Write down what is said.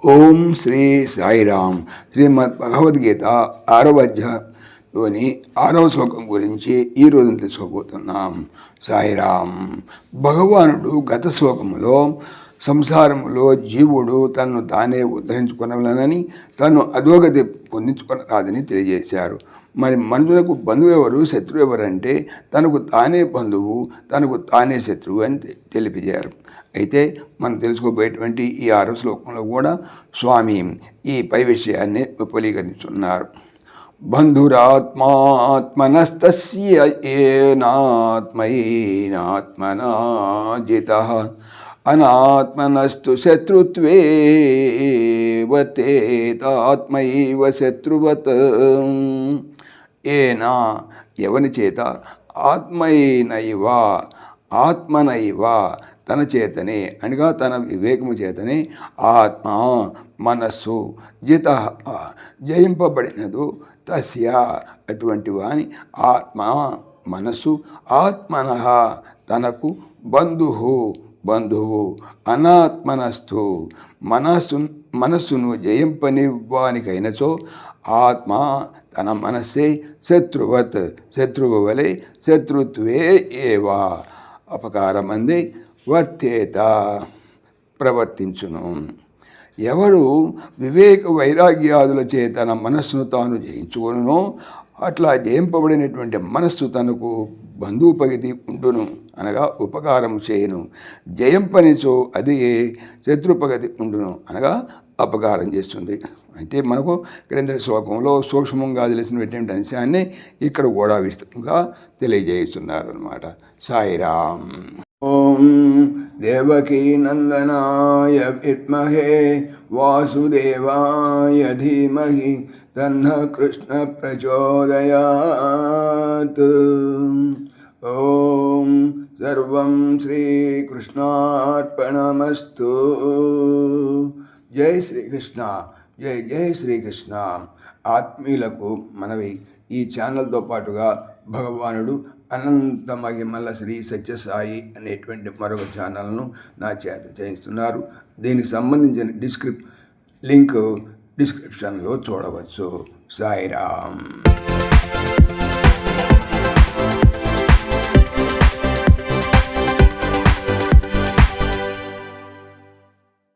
ఓం శ్రీ సాయిరామ్. శ్రీమద్ భగవద్గీత 6వ అధ్యాయంలోని 6వ శ్లోకం గురించి ఈరోజు తెలుసుకోబోతున్నాం. సాయిరామ్. భగవానుడు గత శ్లోకములో సంసారములో జీవుడు తనను తానే ఉద్ధరించుకునవలనని, తను అధోగతి పొందించుకునరాదని తెలియజేశారు. మరి మనుషులకు బంధువు ఎవరు, శత్రువు ఎవరంటే తనకు తానే బంధువు, తనకు తానే శత్రువు అని తెలిపారు. అయితే మనం తెలుసుకోబోయేటువంటి ఈ 6వ శ్లోకంలో కూడా స్వామి ఈ పై విషయాన్ని విపులీకరిస్తున్నారు. బంధురాత్మాత్మనస్తస్య ఏనాత్మైనాత్మనా జితః అనాత్మనస్తు శత్రుత్వే వర్తేత ఆత్మైవ శత్రువత్. ఏనా ఎవని చేత, ఆత్మైనైవ ఆత్మనైవ తన చేతనే అనగా తన వివేకము చేతనే, ఆత్మ మనస్సు జిత జయింపబడినదు, తస్య అటువంటి వాని ఆత్మ మనస్సు, ఆత్మన తనకు బంధువు అనాత్మనస్థు మనస్సును జయింపనివ్వానికైనచో, ఆత్మ తన మనస్సే శత్రువు వలె శత్రుత్వే ఏవా అపకారమంది వర్తేత ప్రవర్తించును. ఎవడు వివేక వైరాగ్యాదుల చే తన మనస్సును తాను జయించుకొనునో, అట్లా జయింపబడినటువంటి మనస్సు తనకు బంధువుపగతి ఉండును అనగా ఉపకారం చేయను. జయింపనిచో అది శత్రుపగతి ఉండును అనగా అపకారం చేస్తుంది. అయితే మనకు క్రింద శ్లోకంలో సూక్ష్మంగా తెలిసినటువంటి అంశాన్ని ఇక్కడ కూడా విస్తృతంగా తెలియజేస్తున్నారు అన్నమాట. సాయిరామ్. ఓం దేవకీ నందనాయ విద్మహే వాసుదేవాయ ధీమహి తన్న కృష్ణ ప్రచోదయాత్. ఓం సర్వం శ్రీకృష్ణార్పణమస్తు. జై శ్రీకృష్ణ, జై జై శ్రీకృష్ణ. ఆత్మీయులకు మనవి, ఈ ఛానల్తో పాటుగా భగవానుడు అనంత మహిమల శ్రీ సత్యసాయి అనేటువంటి మరొక ఛానల్ను నా చేత చేయిస్తున్నారు. దీనికి సంబంధించిన లింక్ డిస్క్రిప్షన్లో చూడవచ్చు. సాయిరామ్.